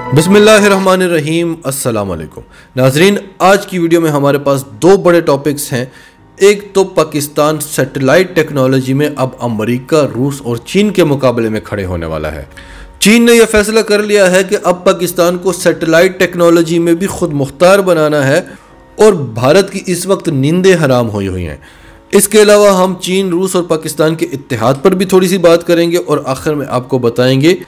बिस्मिल्लाहिर्रहमानिर्रहीम। अस्सलाम वालेकुम नाजरीन, आज की वीडियो में हमारे पास दो बड़े टॉपिक्स हैं। एक तो पाकिस्तान सैटेलाइट टेक्नोलॉजी में अब अमेरिका, रूस और चीन के मुकाबले में खड़े होने वाला है। चीन ने यह फैसला कर लिया है कि अब पाकिस्तान को सैटेलाइट टेक्नोलॉजी में भी खुद मुख्तार बनाना है और भारत की इस वक्त नींदें हराम हुई हैं। इसके अलावा हम चीन, रूस और पाकिस्तान के इत्तेहाद पर भी थोड़ी सी बात करेंगे और आखिर में आपको बताएंगे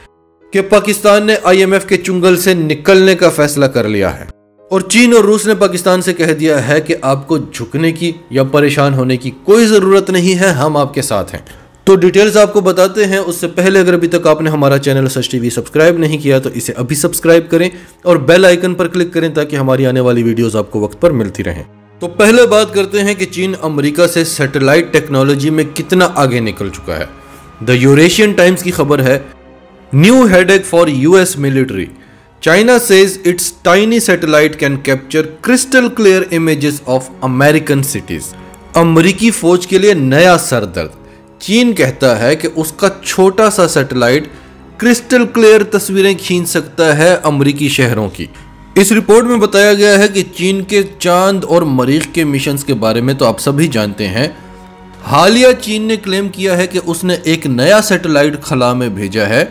कि पाकिस्तान ने IMF के चुंगल से निकलने का फैसला कर लिया है और चीन और रूस ने पाकिस्तान से कह दिया है कि आपको झुकने की या परेशान होने की कोई ज़रूरत नहीं है, हम आपके साथ हैं। तो डिटेल्स आपको बताते हैं। उससे पहले अगर अभी तक आपने हमारा चैनल सच टीवी सब्सक्राइब नहीं किया तो इसे अभी सब्सक्राइब करें और बेल आइकन पर क्लिक करें ताकि हमारी आने वाली वीडियोस आपको वक्त पर मिलती रहें। तो पहले बात करते हैं कि चीन अमेरिका से सैटेलाइट टेक्नोलॉजी में कितना आगे निकल चुका है। द यूरेशियन टाइम्स की खबर है, new headache for US military, China says it's tiny satellite can capture crystal clear images of American cities. अमेरिकी फौज के लिए नया सरदर्द। चीन कहता है कि उसका छोटा सा सैटेलाइट क्रिस्टल क्लियर तस्वीरें खींच सकता है अमेरिकी शहरों की। इस रिपोर्ट में बताया गया है कि चीन के चांद और मरीख के मिशंस के बारे में तो आप सभी जानते हैं। हालिया चीन ने क्लेम किया है कि उसने एक नया सैटेलाइट खला में भेजा है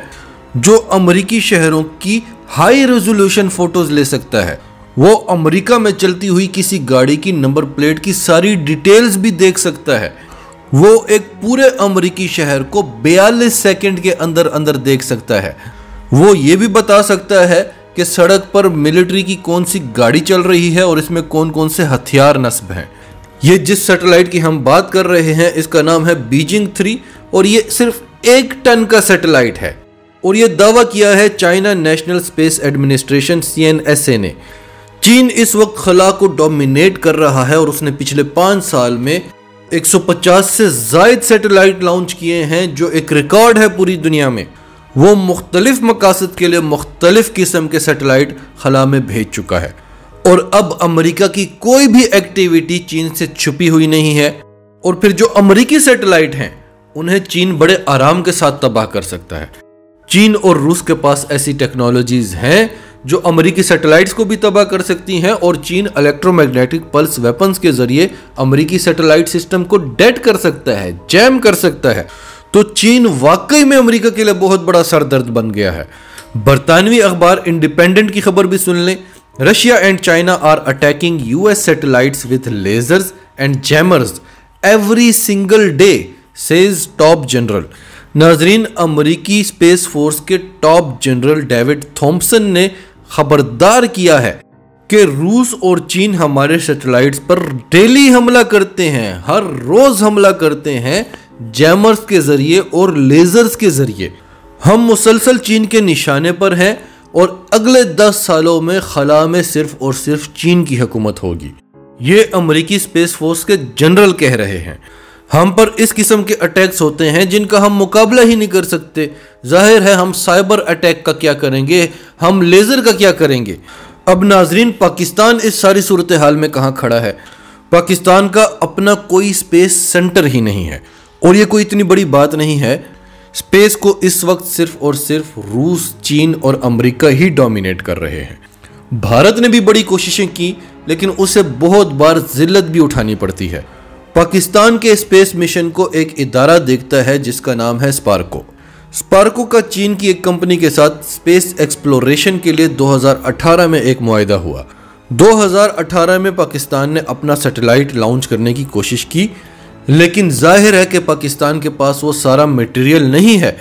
जो अमेरिकी शहरों की हाई रेजोल्यूशन फोटोज ले सकता है। वो अमेरिका में चलती हुई किसी गाड़ी की नंबर प्लेट की सारी डिटेल्स भी देख सकता है। वो एक पूरे अमेरिकी शहर को 42 सेकंड के अंदर अंदर देख सकता है। वो ये भी बता सकता है कि सड़क पर मिलिट्री की कौन सी गाड़ी चल रही है और इसमें कौन कौन से हथियार नस्ब हैं। ये जिस सैटेलाइट की हम बात कर रहे हैं इसका नाम है बीजिंग 3 और ये सिर्फ 1 टन का सैटेलाइट है और ये दावा किया है China national space administration CNSA ने। चीन इस वक्त खला को डोमिनेट कर रहा है और उसने पिछले 5 साल में 150 से ज़ायद सैटेलाइट लॉन्च किए हैं जो एक रिकॉर्ड है पूरी दुनिया में। वो मुख्तलिफ मकासद के लिए मुख्तलिफ किस्म के सैटेलाइट खला में भेज चुका है और अब अमेरिका की कोई भी एक्टिविटी चीन से छुपी हुई नहीं है और फिर जो अमेरिकी सैटेलाइट हैं उन्हें चीन बड़े आराम के साथ तबाह कर सकता है। चीन और रूस के पास ऐसी टेक्नोलॉजीज हैं जो अमेरिकी सैटेलाइट्स को भी तबाह कर सकती हैं और चीन इलेक्ट्रोमैग्नेटिक पल्स वेपन्स के जरिए अमेरिकी सैटेलाइट सिस्टम को डेड कर सकता है, जैम कर सकता है। तो चीन वाकई में अमेरिका के लिए बहुत बड़ा सरदर्द बन गया है। बरतानवी अखबार इंडिपेंडेंट की खबर भी सुन लें, Russia and China are attacking US satellites with lasers and jammers every single day, says top general. नाजरीन, अमेरिकी स्पेस फोर्स के टॉप जनरल डेविड थॉम्पसन ने खबरदार किया है कि रूस और चीन हमारे सैटेलाइट्स पर डेली हमला करते हैं, हर रोज हमला करते हैं जैमर्स के जरिए और लेजर्स के जरिए। हम मुसलसल चीन के निशाने पर हैं और अगले 10 सालों में खला में सिर्फ और सिर्फ चीन की हुकूमत होगी। ये अमेरिकी स्पेस फोर्स के जनरल कह रहे हैं। हम पर इस किस्म के अटैक्स होते हैं जिनका हम मुकाबला ही नहीं कर सकते। जाहिर है हम साइबर अटैक का क्या करेंगे, हम लेज़र का क्या करेंगे। अब नाजरीन, पाकिस्तान इस सारी सूरत हाल में कहाँ खड़ा है। पाकिस्तान का अपना कोई स्पेस सेंटर ही नहीं है और ये कोई इतनी बड़ी बात नहीं है। स्पेस को इस वक्त सिर्फ और सिर्फ रूस, चीन और अमेरिका ही डोमिनेट कर रहे हैं। भारत ने भी बड़ी कोशिशें की लेकिन उसे बहुत बार जिल्लत भी उठानी पड़ती है। पाकिस्तान के स्पेस मिशन को एक इदारा देखता है जिसका नाम है स्पार्को। स्पार्को का चीन की एक कंपनी के साथ स्पेस एक्सप्लोरेशन के लिए 2018 में एक मुआहिदा हुआ। 2018 में पाकिस्तान ने अपना सैटेलाइट लॉन्च करने की कोशिश की लेकिन जाहिर है कि पाकिस्तान के पास वो सारा मटेरियल नहीं है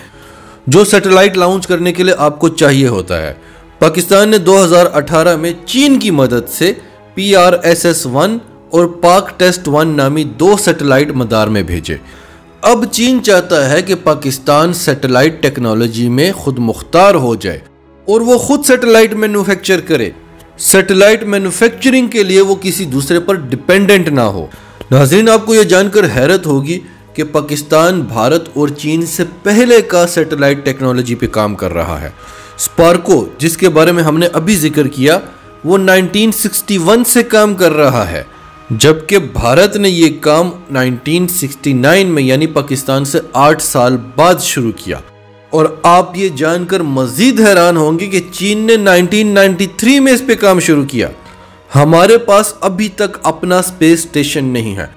जो सैटेलाइट लॉन्च करने के लिए आपको चाहिए होता है। पाकिस्तान ने 2018 में चीन की मदद से PRSS-1 और पाक टेस्ट 1 नामी 2 सैटेलाइट मदार में भेजे। अब चीन चाहता है कि पाकिस्तान सैटेलाइट टेक्नोलॉजी में खुद मुख्तार हो जाए और वो खुद सैटेलाइट मैन्युफैक्चर करे। सैटेलाइट मैन्युफैक्चरिंग के लिए वो किसी दूसरे पर डिपेंडेंट ना हो। नाज़रीन, आपको यह जानकर हैरत होगी कि पाकिस्तान भारत और चीन से पहले का सैटेलाइट टेक्नोलॉजी पे काम कर रहा है। स्पार्को, जिसके बारे में हमने अभी जिक्र किया, वो 1961 से काम कर रहा है जबकि भारत ने ये काम 1969 में यानी पाकिस्तान से 8 साल बाद शुरू किया। और आप ये जानकर मजीद हैरान होंगे कि चीन ने 1993 में इस पे काम शुरू किया। हमारे पास अभी तक अपना स्पेस स्टेशन नहीं है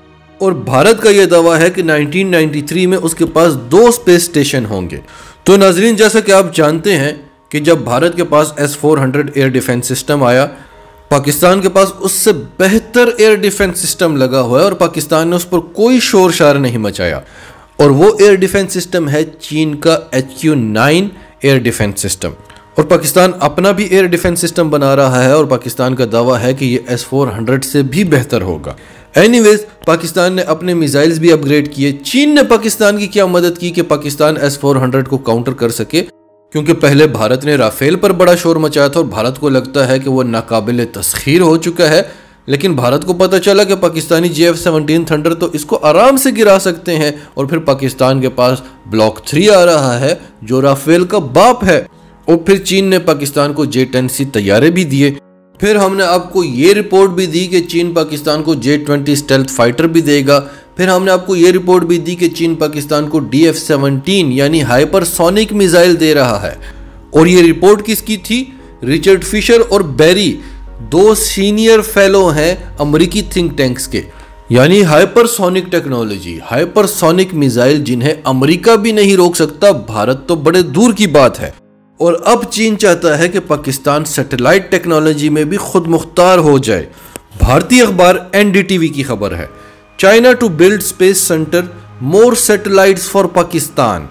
और भारत का यह दावा है कि 1993 में उसके पास 2 स्पेस स्टेशन होंगे। तो नाजरीन, जैसा कि आप जानते हैं कि जब भारत के पास S-400 एयर डिफेंस सिस्टम आया, पाकिस्तान के पास उससे बेहतर एयर डिफेंस सिस्टम लगा हुआ है और पाकिस्तान ने उस पर कोई शोर शार नहीं मचाया। और वो एयर डिफेंस सिस्टम है चीन का HQ-9 एयर डिफेंस सिस्टम। और पाकिस्तान अपना भी एयर डिफेंस सिस्टम बना रहा है और पाकिस्तान का दावा है कि ये S-400 से भी बेहतर होगा। एनीवेज, पाकिस्तान ने अपने मिसाइल्स भी अपग्रेड किए। चीन ने पाकिस्तान की क्या मदद की कि पाकिस्तान S-400 को काउंटर कर सके, क्योंकि पहले भारत ने राफेल पर बड़ा शोर मचाया था और भारत को लगता है कि वो नाकाबिले तस्खीर हो चुका है। लेकिन भारत को पता चला कि पाकिस्तानी JF-17 थंडर तो इसको आराम से गिरा सकते हैं और फिर पाकिस्तान के पास ब्लॉक 3 आ रहा है जो राफेल का बाप है। और फिर चीन ने पाकिस्तान को J-10C तैयारे भी दिए। फिर हमने आपको ये रिपोर्ट भी दी कि चीन पाकिस्तान को J-20 स्टेल्थ फाइटर भी देगा। फिर हमने आपको ये रिपोर्ट भी दी कि चीन पाकिस्तान को DF-17 यानी हाइपरसोनिक मिसाइल दे रहा है। और ये रिपोर्ट किसकी थी? रिचर्ड फिशर और बेरी, 2 सीनियर फेलो हैं अमेरिकी थिंक टैंक्स के। यानी हाइपरसोनिक टेक्नोलॉजी, हाइपरसोनिक मिसाइल जिन्हें अमेरिका भी नहीं रोक सकता, भारत तो बड़े दूर की बात है। और अब चीन चाहता है कि पाकिस्तान सैटेलाइट टेक्नोलॉजी में भी खुद मुख्तार हो जाए। भारतीय अखबार NDTV की खबर है, China to build space centre, more satellites for Pakistan.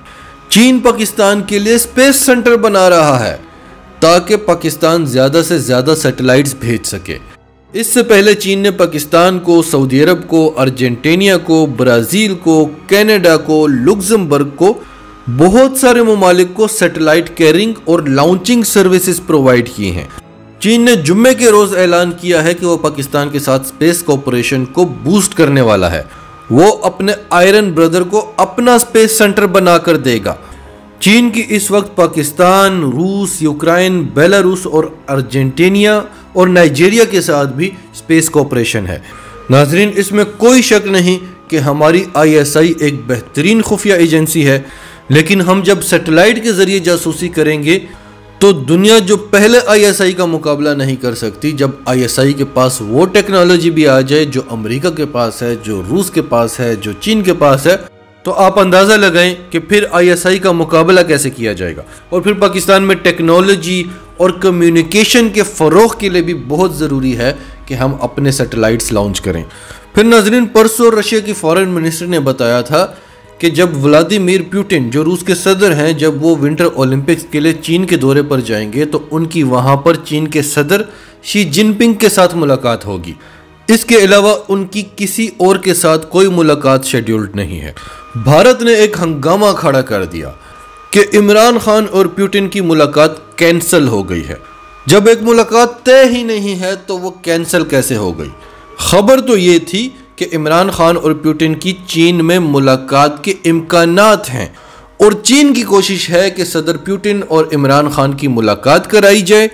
चीन पाकिस्तान के लिए स्पेस सेंटर बना रहा है ताकि पाकिस्तान ज्यादा से ज्यादा सैटेलाइट्स भेज सके। इससे पहले चीन ने पाकिस्तान को, सऊदी अरब को, अर्जेंटीना को, ब्राजील को, कनाडा को, लुक्समबर्ग को, बहुत सारे ममालिक को सैटेलाइट कैरिंग और लॉन्चिंग सर्विसेज प्रोवाइड किए हैं। चीन ने जुम्मे के रोज ऐलान किया है कि वो पाकिस्तान के साथ स्पेस कोऑपरेशन को बूस्ट करने वाला है। वो अपने आयरन ब्रदर को अपना स्पेस सेंटर बनाकर देगा। चीन की इस वक्त पाकिस्तान, रूस, यूक्रेन, बेलारूस और अर्जेंटीना और नाइजीरिया के साथ भी स्पेस कोऑपरेशन है। नाजरीन, इसमें कोई शक नहीं कि हमारी ISI एक बेहतरीन खुफिया एजेंसी है, लेकिन हम जब सैटेलाइट के जरिए जासूसी करेंगे तो दुनिया जो पहले ISI का मुकाबला नहीं कर सकती, जब ISI के पास वो टेक्नोलॉजी भी आ जाए जो अमेरिका के पास है, जो रूस के पास है, जो चीन के पास है, तो आप अंदाज़ा लगाएं कि फिर ISI का मुकाबला कैसे किया जाएगा। और फिर पाकिस्तान में टेक्नोलॉजी और कम्युनिकेशन के फ़रोग़ के लिए भी बहुत ज़रूरी है कि हम अपने सैटेलाइट्स लॉन्च करें। फिर नाज़रीन, परसों रशिया की फॉरेन मिनिस्टर ने बताया था कि जब व्लादिमीर पुतिन, जो रूस के सदर हैं, जब वो विंटर ओलंपिक्स के लिए चीन के दौरे पर जाएंगे तो उनकी वहाँ पर चीन के सदर शी जिनपिंग के साथ मुलाकात होगी। इसके अलावा उनकी किसी और के साथ कोई मुलाकात शेड्यूल्ड नहीं है। भारत ने एक हंगामा खड़ा कर दिया कि इमरान खान और पुतिन की मुलाकात कैंसिल हो गई है। जब एक मुलाकात तय ही नहीं है तो वो कैंसिल कैसे हो गई? खबर तो ये थी कि इमरान खान और पुतिन की चीन में मुलाकात के इम्कानात हैं और चीन की कोशिश है कि सदर पुतिन और इमरान खान की मुलाकात कराई जाए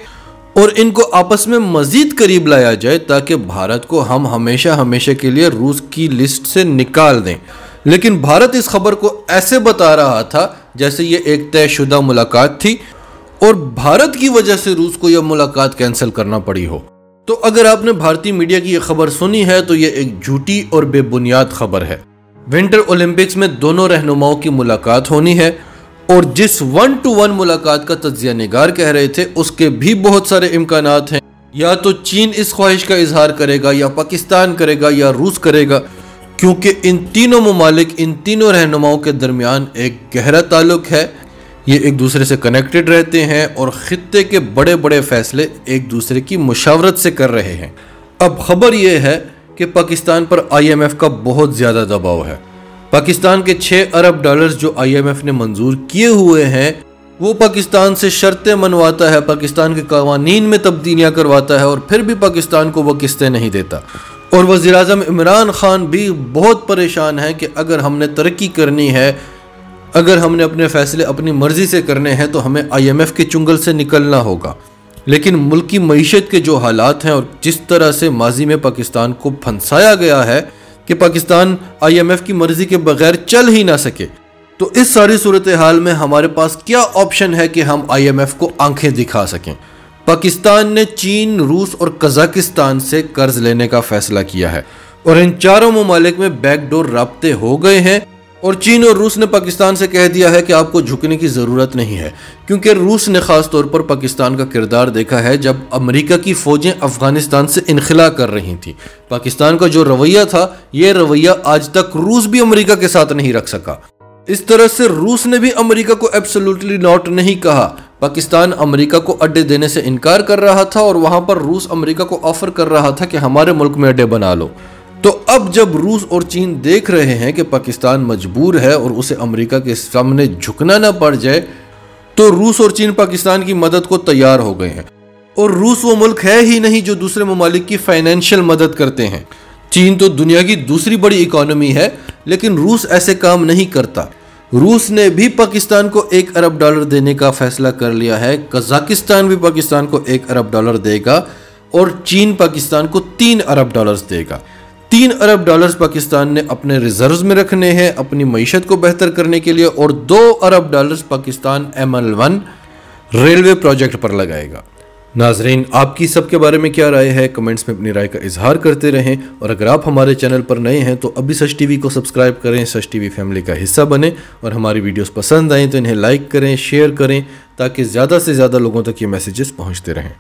और इनको आपस में मजीद करीब लाया जाए ताकि भारत को हम हमेशा हमेशा के लिए रूस की लिस्ट से निकाल दें। लेकिन भारत इस खबर को ऐसे बता रहा था जैसे ये एक तयशुदा मुलाकात थी और भारत की वजह से रूस को यह मुलाकात कैंसिल करना पड़ी हो। तो अगर आपने भारतीय मीडिया की यह खबर सुनी है तो यह एक झूठी और बेबुनियाद खबर है। विंटर ओलंपिक्स में दोनों रहनुमाओं की मुलाकात होनी है और जिस 1-to-1 मुलाकात का तज्जिया निगार कह रहे थे उसके भी बहुत सारे इम्कानात हैं। या तो चीन इस ख्वाहिश का इजहार करेगा, या पाकिस्तान करेगा, या रूस करेगा, क्योंकि इन तीनों ममालिक, इन तीनों रहनुमाओं के दरमियान एक गहरा ताल्लुक है। ये एक दूसरे से कनेक्टेड रहते हैं और खित्ते के बड़े बड़े फैसले एक दूसरे की मुशावरत से कर रहे हैं। अब खबर यह है कि पाकिस्तान पर IMF का बहुत ज़्यादा दबाव है। पाकिस्तान के 6 अरब डॉलर्स जो IMF ने मंजूर किए हुए हैं वो पाकिस्तान से शर्तें मनवाता है, पाकिस्तान के कवानीन में तब्दीलियाँ करवाता है और फिर भी पाकिस्तान को वो किस्तें नहीं देता। और वज़ीर-ए-आज़म इमरान खान भी बहुत परेशान है कि अगर हमने तरक्की करनी है, अगर हमने अपने फैसले अपनी मर्जी से करने हैं तो हमें IMF के चुंगल से निकलना होगा। लेकिन मुल्क की मईशत के जो हालात हैं और जिस तरह से माजी में पाकिस्तान को फंसाया गया है कि पाकिस्तान IMF की मर्जी के बगैर चल ही ना सके, तो इस सारी सूरत हाल में हमारे पास क्या ऑप्शन है कि हम IMF को आंखें दिखा सकें। पाकिस्तान ने चीन, रूस और कजाकिस्तान से कर्ज लेने का फैसला किया है और इन चारों ममालिक में बैकडोर राब्ते हो गए हैं और चीन और रूस ने पाकिस्तान से कह दिया है कि आपको झुकने की ज़रूरत नहीं है, क्योंकि रूस ने ख़ास तौर पर पाकिस्तान का किरदार देखा है जब अमेरिका की फ़ौजें अफ़गानिस्तान से इनखला कर रही थी। पाकिस्तान का जो रवैया था, ये रवैया आज तक रूस भी अमेरिका के साथ नहीं रख सका। इस तरह से रूस ने भी अमेरिका को एब्सोल्युटली नॉट नहीं कहा। पाकिस्तान अमेरिका को अड्डे देने से इनकार कर रहा था और वहां पर रूस अमेरिका को ऑफर कर रहा था कि हमारे मुल्क में अड्डे बना लो। तो अब जब रूस और चीन देख रहे हैं कि पाकिस्तान मजबूर है और उसे अमेरिका के सामने झुकना ना पड़ जाए, तो रूस और चीन पाकिस्तान की मदद को तैयार हो गए हैं। और रूस वो मुल्क है ही नहीं जो दूसरे ममालिक की फाइनेंशियल मदद करते हैं। चीन तो दुनिया की दूसरी बड़ी इकोनॉमी है, लेकिन रूस ऐसे काम नहीं करता। रूस ने भी पाकिस्तान को $1 अरब देने का फैसला कर लिया है। कजाकिस्तान भी पाकिस्तान को $1 अरब देगा और चीन पाकिस्तान को $3 अरब देगा। $3 अरब पाकिस्तान ने अपने रिजर्व्स में रखने हैं अपनी मईशत को बेहतर करने के लिए, और $2 अरब पाकिस्तान ML1 रेलवे प्रोजेक्ट पर लगाएगा। नाजरीन, आपकी सबके बारे में क्या राय है? कमेंट्स में अपनी राय का इजहार करते रहें, और अगर आप हमारे चैनल पर नए हैं तो अभी सच टीवी को सब्सक्राइब करें, सच टीवी फैमिली का हिस्सा बने, और हमारी वीडियोस पसंद आएँ तो इन्हें लाइक करें, शेयर करें, ताकि ज़्यादा से ज़्यादा लोगों तक ये मैसेजेस पहुँचते रहें।